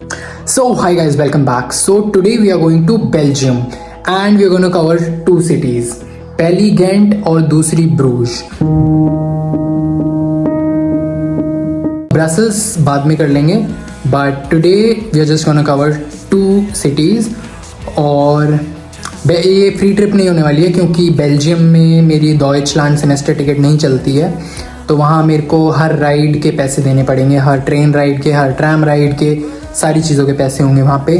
So, hi guys, welcome back. So, today we are going to Belgium and we are going to cover two cities, पहली Ghent और दूसरी Bruges. Brussels बाद में कर लेंगे, but today we are just gonna cover two cities. और ये free trip नहीं होने वाली है क्योंकि बेल्जियम में मेरी डॉइचलैंड सेमेस्टर टिकट नहीं चलती है, तो वहाँ मेरे को हर राइड के पैसे देने पड़ेंगे, हर ट्रेन राइड के, हर ट्रैम राइड के, सारी चीज़ों के पैसे होंगे वहाँ पे.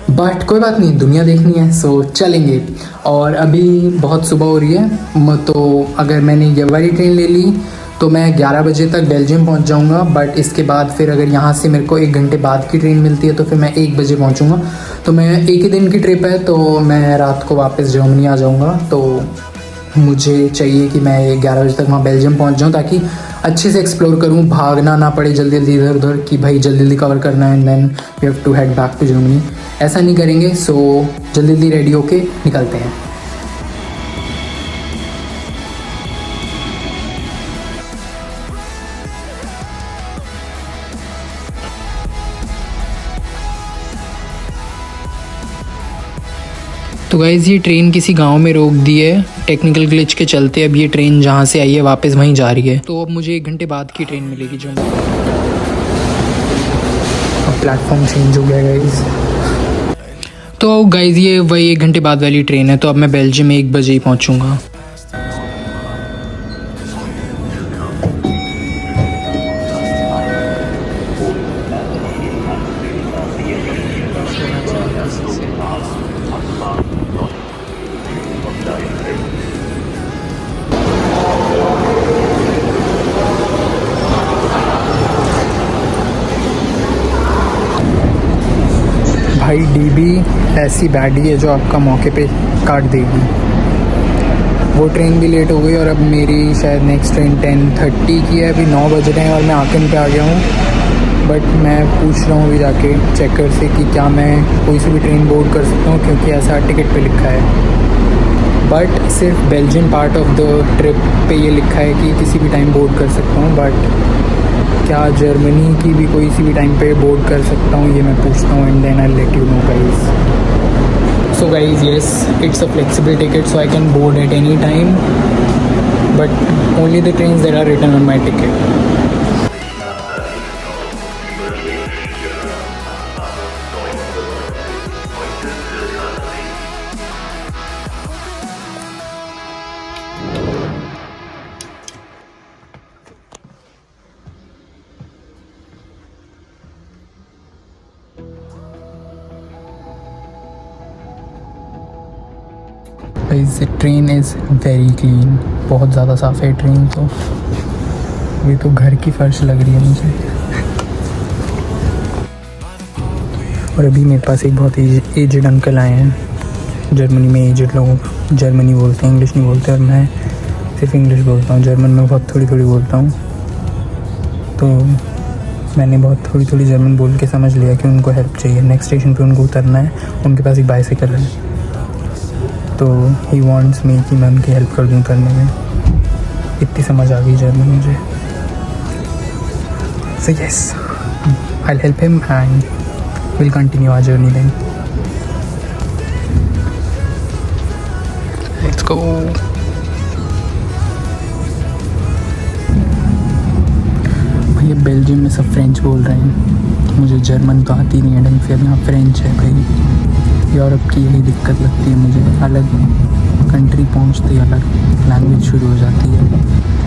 बट कोई बात नहीं, दुनिया देखनी है, सो चलेंगे. और अभी बहुत सुबह हो रही है, तो अगर मैंने ये वाली ट्रेन ले ली तो मैं 11 बजे तक बेल्जियम पहुंच जाऊंगा. बट इसके बाद फिर अगर यहाँ से मेरे को 1 घंटे बाद की ट्रेन मिलती है तो फिर मैं 1 बजे पहुंचूंगा. तो मैं एक ही दिन की ट्रिप है, तो मैं रात को वापस जर्मनी आ जाऊंगा. तो मुझे चाहिए कि मैं 11 बजे तक वहाँ बेल्जियम पहुँच जाऊँ ताकि अच्छे से एक्सप्लोर करूँ, भागना ना पड़े जल्दी जल्दी इधर उधर कि भाई जल्दी जल्दी कवर करना है and then we have to head back to Germany. ऐसा नहीं करेंगे. सो जल्दी जल्दी रेडी होके निकलते हैं. तो गाइज़ ये ट्रेन किसी गांव में रोक दी है टेक्निकल ग्लिच के चलते. अब ये ट्रेन जहां से आई है वापस वहीं जा रही है, तो अब मुझे 1 घंटे बाद की ट्रेन मिलेगी जो. अब प्लेटफॉर्म चेंज हो गया गाइज़. तो गाइज़ ये वही 1 घंटे बाद वाली ट्रेन है, तो अब मैं बेल्जियम में 1 बजे ही पहुंचूंगा. भाई डीबी ऐसी बैडी है जो आपका मौके पे काट देगी. वो ट्रेन भी लेट हो गई और अब मेरी शायद नेक्स्ट ट्रेन 10:30 की है. अभी 9 बज रहे हैं और मैं आकन पे आ गया हूँ. बट मैं पूछ रहा हूँ अभी जाके चेकर से कि क्या मैं कोई सी भी ट्रेन बोर्ड कर सकता हूँ, क्योंकि ऐसा टिकट पे लिखा है. बट सिर्फ Belgium part of the trip पे ये लिखा है कि किसी भी टाइम बोर्ड कर सकता हूँ. बट क्या जर्मनी की भी कोई सी भी टाइम पे बोर्ड कर सकता हूँ, ये मैं पूछता हूँ and then I let you know guys. So guys yes, it's a flexible ticket so I can board at any time, but only the trains that are written on my ticket. Train is very clean, बहुत ज़्यादा साफ़ है train. तो ये तो घर की फर्श लग रही है मुझे. और अभी मेरे पास एक बहुत एजड अंकल आए हैं. जर्मनी में एजड लोग जर्मनी बोलते हैं, इंग्लिश नहीं बोलते, और मैं सिर्फ इंग्लिश बोलता हूँ. जर्मन में बहुत थोड़ी थोड़ी बोलता हूँ. तो मैंने बहुत थोड़ी थोड़ी जर्मन बोल के समझ लिया कि उनको हेल्प चाहिए. नेक्स्ट स्टेशन पे उनको उतरना है, उनके पास एक बाइसाइकिल है, तो ही वॉन्ट्स मी कि मैं उनकी हेल्प कर दूँ उतरने में. इतनी समझ आ गई जर्मन मुझे. So yes, I will help him and will continue our journey then. Let's go. भैया बेल्जियम में सब फ्रेंच बोल रहे हैं, मुझे जर्मन तो आती नहीं है ढंग से. अब यहाँ फ्रेंच है भाई. यूरोप की यही दिक्कत लगती है मुझे, अलग कंट्री पहुँचते ही अलग लैंग्वेज शुरू हो जाती है.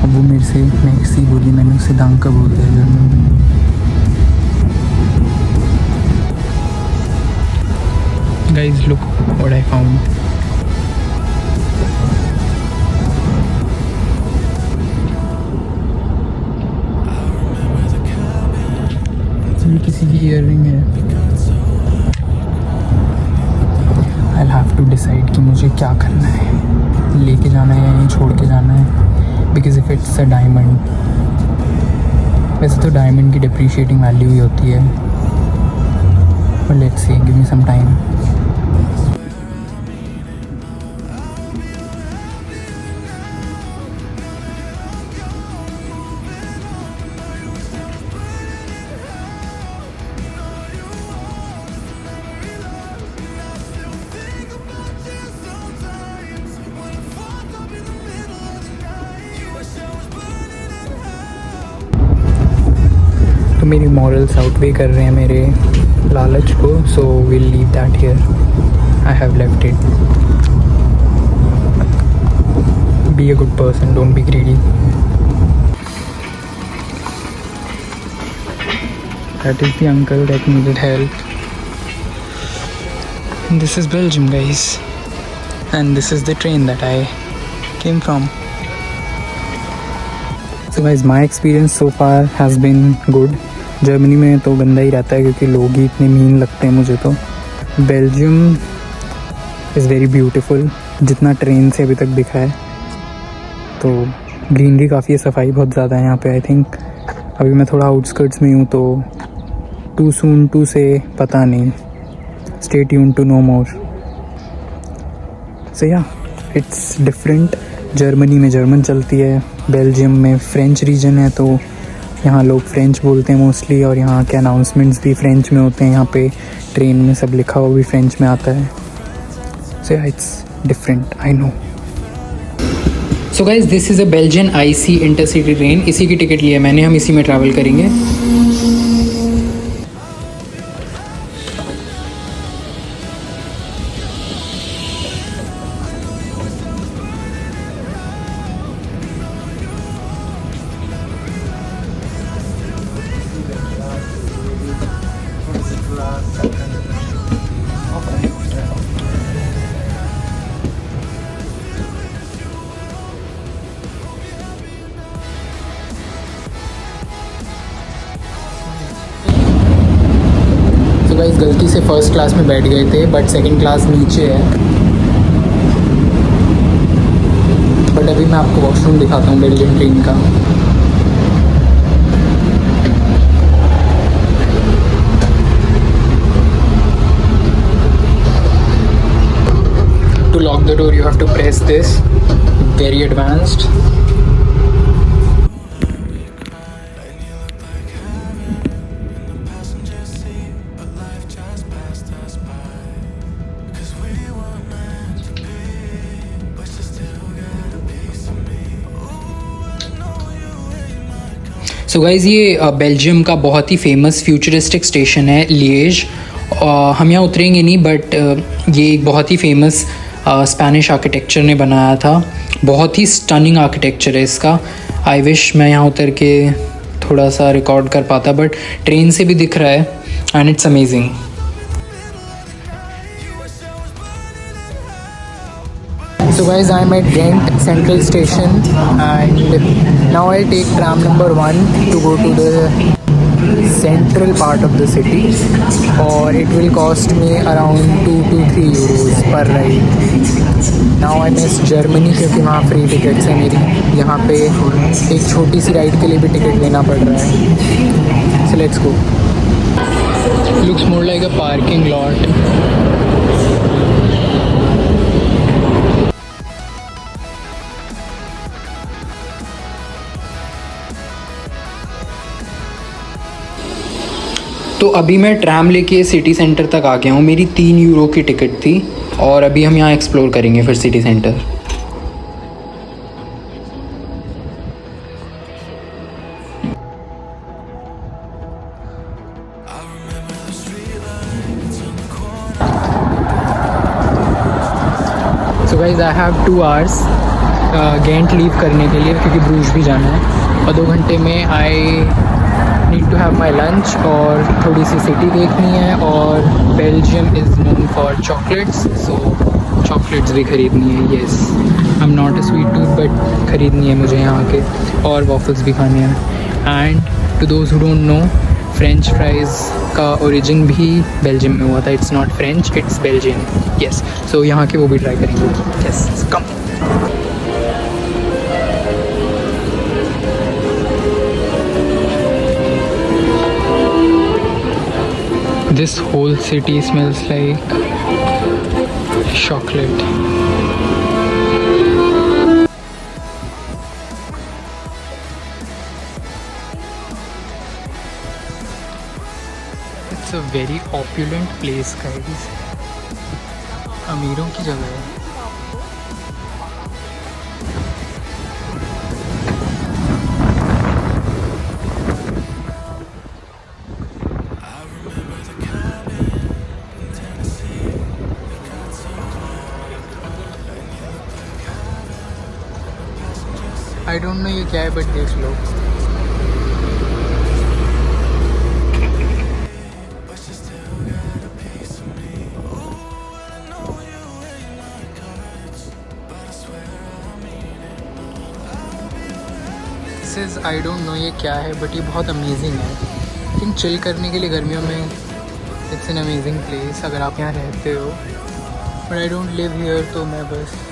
अब वो मेरे से मैक्सी बोली, मैंने उससे दांका बोल दिया जर्मन में. Guys look what I found. ये किसी की ईयररिंग है. आई हैव टू डिसाइड कि मुझे क्या करना है, लेके जाना है या यहीं छोड़ के जाना है. Because if it's a diamond, वैसे तो डायमंड की डिप्रिशिएटिंग वैल्यू ही होती है. But let's see, give me some time. मेरी मॉरल्स आउटवे कर रहे हैं मेरे लालच को, so will leave that here. I have left it. Be a good person, don't be greedy. That is the uncle that needed help. And this is Belgium, guys. And this is the train that I came from. So guys, my experience so far has been good. Germany में तो गंदा ही रहता है क्योंकि लोग ही इतने mean लगते हैं मुझे. तो बेल्जियम इज़ वेरी ब्यूटीफुल जितना ट्रेन से अभी तक दिखा है. तो ग्रीनरी काफ़ी है, सफाई बहुत ज़्यादा है यहाँ पे. आई थिंक अभी मैं थोड़ा आउटस्कर्ट्स में हूँ, तो टू सून टू से पता नहीं. स्टे ट्यून टू नो मोर. सो या, इट्स डिफरेंट. जर्मनी में जर्मन चलती है, बेल्जियम में फ्रेंच रीजन है, तो यहाँ लोग फ्रेंच बोलते हैं मोस्टली. और यहाँ के अनाउंसमेंट्स भी फ्रेंच में होते हैं. यहाँ पे ट्रेन में सब लिखा हुआ भी फ्रेंच में आता है. सो या, it's different, I know. So guys, this is a Belgian IC intercity train. इसी की टिकट लिया मैंने, हम इसी में ट्रैवल करेंगे. तो गाइस, गलती से फर्स्ट क्लास में बैठ गए थे, बट सेकंड क्लास नीचे है. बट अभी मैं आपको वॉशरूम दिखाता हूँ बेल्जियम ट्रेन का. To lock the door, you have to press this. Very advanced. So guys, ये बेल्जियम का बहुत ही फेमस फ्यूचरिस्टिक स्टेशन है, लिएज. हम यहाँ उतरेंगे नहीं, बट ये एक बहुत ही फेमस स्पेनिश आर्किटेक्चर ने बनाया था. बहुत ही स्टनिंग आर्किटेक्चर है इसका. आई विश मैं यहाँ उतर के थोड़ा सा रिकॉर्ड कर पाता, बट ट्रेन से भी दिख रहा है and it's amazing. So guys, I'm at Ghent Central Station and now I'll take tram number 1 to go to the central part of the city, or it will cost me around 2 to 3 euros per ride. Now I miss Germany क्योंकि वहाँ free tickets है मेरी. यहाँ पे एक छोटी सी ride के लिए भी टिकट लेना पड़ रहा है. So let's go. Looks more like a parking lot. तो अभी मैं ट्रैम लेके सिटी सेंटर तक आ गया हूँ. मेरी 3 यूरो की टिकट थी और अभी हम यहाँ एक्सप्लोर करेंगे फिर city centre. So guys, I have 2 hours Ghent leave करने के लिए क्योंकि ब्रूज भी जाना है, और 2 घंटे में I need to have my lunch और थोड़ी सी सिटी देखनी है. और Belgium is known for chocolates, so chocolates भी ख़रीदनी है. Yes, I am not a sweet tooth, but ख़रीदनी है मुझे यहाँ के. और वॉफल्स भी खाने हैं. And to those who don't know, French fries का ओरिजिन भी बेल्जियम में हुआ था. It's not French, it's Belgian. Yes, so यहाँ के वो भी ट्राई करेंगे. Yes, come. This whole city smells like chocolate. It's a very opulent place, guys. अमीरों की जगह है. आई डोंट नो ये क्या है बट देख लो। आई डोंट नो ये क्या है बट ये बहुत अमेजिंग है। लेकिन चिल करने के लिए गर्मियों में इट्स एन अमेजिंग प्लेस अगर आप यहाँ रहते हो, but I don't live here, तो मैं बस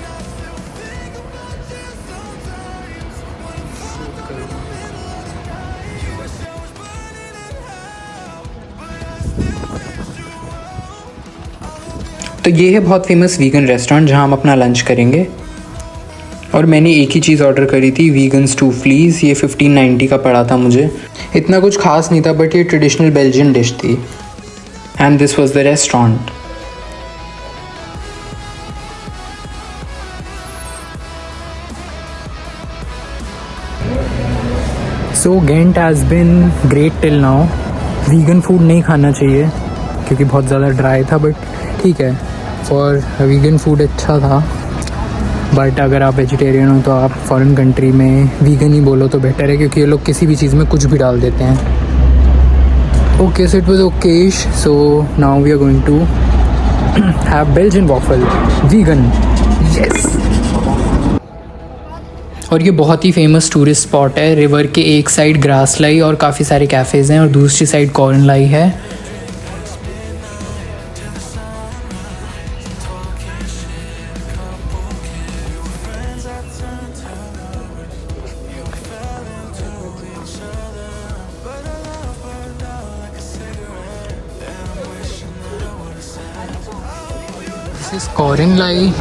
तो ये है बहुत फेमस वीगन रेस्टोरेंट जहाँ हम अपना लंच करेंगे। और मैंने एक ही चीज़ ऑर्डर करी थी, वीगन स्टू फ्लीस। ये 1590 का पड़ा था मुझे। इतना कुछ खास नहीं था बट ये ट्रेडिशनल बेल्जियन डिश थी। And this was the restaurant. So Ghent has been great till now. Vegan food नहीं खाना चाहिए क्योंकि बहुत ज़्यादा ड्राई था, बट ठीक है, फॉर वीगन फूड अच्छा था। बट अगर आप वेजिटेरियन हो तो आप फॉरेन कंट्री में वीगन ही बोलो तो बेटर है, क्योंकि ये लोग किसी भी चीज़ में कुछ भी डाल देते हैं। Okay, so it was okayish. So now we are going to have Belgian waffle vegan. Yes. और ये बहुत ही फेमस टूरिस्ट स्पॉट है। रिवर के एक साइड ग्रासलाई और काफ़ी सारे कैफ़ेज़ हैं और दूसरी साइड कॉर्नलाई है। कॉर्नलाई,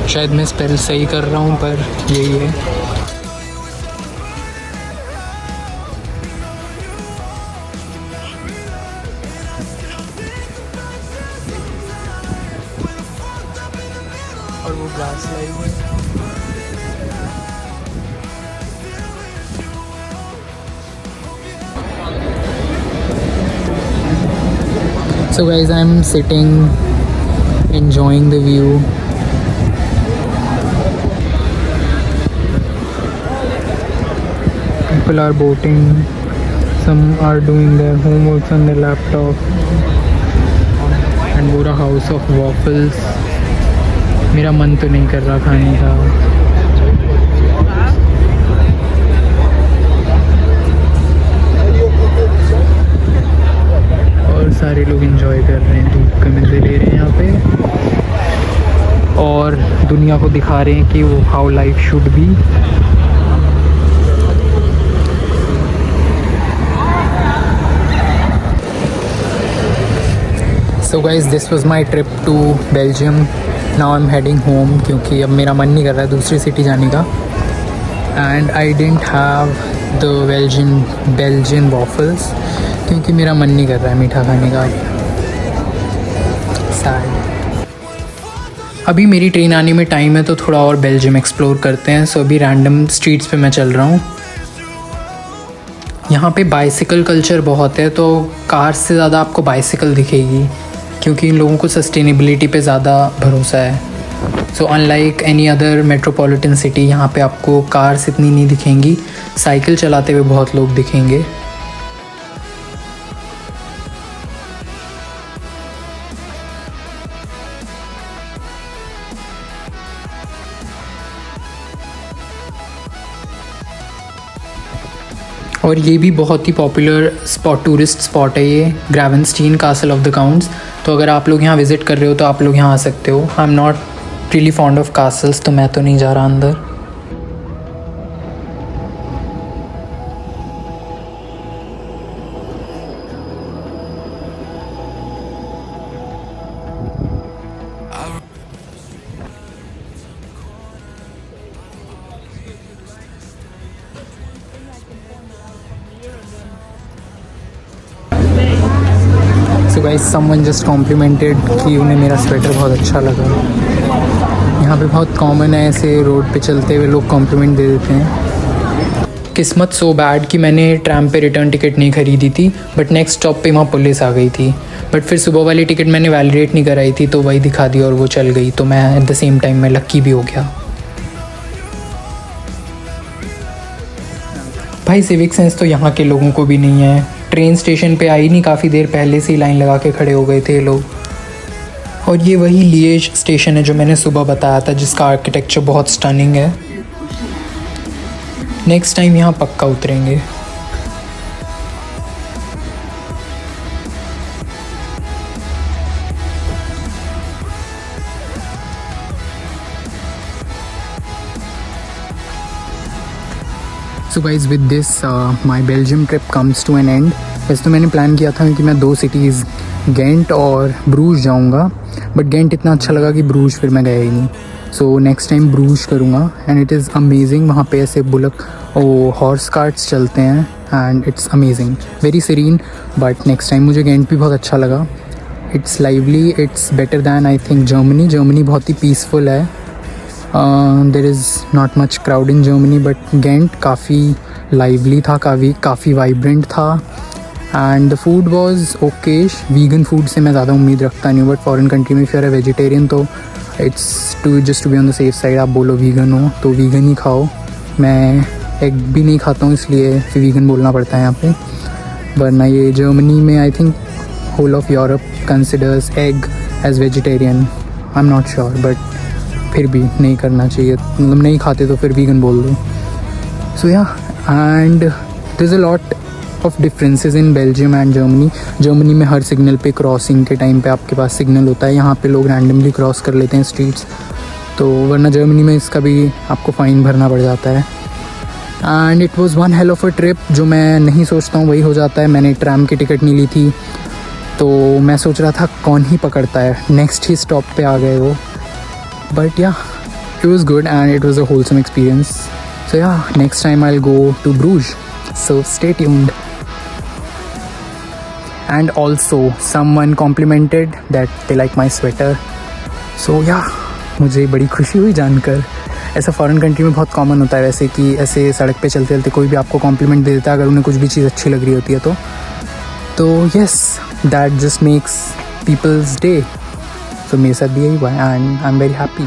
शायद मैं स्पेल सही कर रहा हूँ पर यही है। और वो ग्रासलाई है। So guys, I'm sitting enjoying the view. People are boating, some are doing their homeworks on their laptop, and पूरा house of waffles। मेरा मन तो नहीं कर रहा खाने का। और सारे लोग एंजॉय कर रहे हैं, धूप के मज़े ले रहे हैं यहाँ पे और दुनिया को दिखा रहे हैं कि वो how life should be. So guys, this was my trip to Belgium. Now I am heading home क्योंकि अब मेरा मन नहीं कर रहा है दूसरी सिटी जाने का। And I didn't have the Belgian waffles क्योंकि मेरा मन नहीं कर रहा है मीठा खाने का। सैड। अभी मेरी ट्रेन आने में टाइम है तो थोड़ा और बेल्जियम एक्सप्लोर करते हैं। सो अभी रैंडम स्ट्रीट्स पे मैं चल रहा हूँ। यहाँ पे बाइसिकल कल्चर बहुत है, तो कार से ज़्यादा आपको बाइसिकल दिखेगी क्योंकि इन लोगों को सस्टेनेबिलिटी पे ज़्यादा भरोसा है। So unlike any other metropolitan city, यहाँ पे आपको कार्स इतनी नहीं दिखेंगी, साइकिल चलाते हुए बहुत लोग दिखेंगे। और ये भी बहुत ही पॉपुलर टूरिस्ट स्पॉट है, ये ग्रेवेनस्टीन कासल ऑफ द काउंट्स। तो अगर आप लोग यहाँ विज़िट कर रहे हो तो आप लोग यहाँ आ सकते हो। आई am not really fond of castles, तो मैं तो नहीं जा रहा अंदर। So guys, someone just complimented कि उन्हें मेरा स्वेटर बहुत अच्छा लगा। यहाँ पे बहुत कॉमन है ऐसे रोड पे चलते हुए लोग कॉम्प्लीमेंट दे देते हैं। किस्मत सो बैड कि मैंने ट्रैम पे रिटर्न टिकट नहीं खरीदी थी, बट नेक्स्ट स्टॉप पे वहाँ पुलिस आ गई थी। बट फिर सुबह वाली टिकट मैंने वैलिडेट नहीं कराई थी तो वही दिखा दी और वो चल गई, तो मैं एट द सेम टाइम मैं लक्की भी हो गया। भाई सिविक सेंस तो यहाँ के लोगों को भी नहीं है। ट्रेन स्टेशन पे आई नहीं, काफ़ी देर पहले से ही लाइन लगा के खड़े हो गए थे लोग। और ये वही लिएज स्टेशन है जो मैंने सुबह बताया था, जिसका आर्किटेक्चर बहुत स्टनिंग है। नेक्स्ट टाइम यहाँ पक्का उतरेंगे। So guys with this my Belgium trip comes to an end. वैसे तो मैंने प्लान किया था कि मैं 2 सिटीज़ गेंट और ब्रूज जाऊंगा, बट गेंट इतना अच्छा लगा कि ब्रूज फिर मैं गया ही नहीं। सो नेक्स्ट टाइम ब्रूज करूँगा एंड इट इज़ अमेजिंग। वहाँ पे ऐसे बुलक हॉर्स कार्ट्स चलते हैं and it's amazing, very serene. But next time मुझे गेंट भी बहुत अच्छा लगा। It's lively, it's better than I think Germany. Germany बहुत ही पीसफुल है। There is not much crowd in Germany, but Ghent काफ़ी लाइवली था, काफ़ी वाइब्रेंट था। And the food was okayish. Vegan food से मैं ज़्यादा उम्मीद रखता नहीं हूँ, बट फॉरेन कंट्री में फिर है वेजिटेरियन तो it's to be on the safe side. आप बोलो वीगन हो तो वीगन ही खाओ। मैं एग भी नहीं खाता हूँ, इसलिए फिर वीगन बोलना पड़ता है यहाँ पे। वरना ये जर्मनी में I think whole of Europe considers egg as vegetarian. I am not sure, but फिर भी नहीं करना चाहिए, मतलब नहीं खाते तो फिर वीगन बोल दो। So yeah and there is a lot of differences in Belgium and Germany. Germany में हर सिग्नल पे क्रॉसिंग के टाइम पे आपके पास सिग्नल होता है। यहाँ पे लोग रैंडमली क्रॉस कर लेते हैं स्ट्रीट्स, तो वरना जर्मनी में इसका भी आपको फ़ाइन भरना पड़ जाता है। And it was one hell of a trip. जो मैं नहीं सोचता हूँ वही हो जाता है। मैंने ट्रैम की टिकट नहीं ली थी, तो मैं सोच रहा था कौन ही पकड़ता है, नेक्स्ट ही स्टॉप पे आ गए वो। But yeah, it was good and it was a wholesome experience. So yeah, next time I'll go to Bruges. So stay tuned. And also someone complimented that they like my sweater. So yeah, मुझे बड़ी खुशी हुई जानकर। ऐसा foreign country में बहुत common होता है वैसे कि ऐसे सड़क पे चलते चलते कोई भी आपको कॉम्प्लीमेंट दे देता है अगर उन्हें कुछ भी चीज़ अच्छी लग रही होती है तो yes, that just makes people's day. तो मेरे साथ भी यही हुआ है and I am very happy.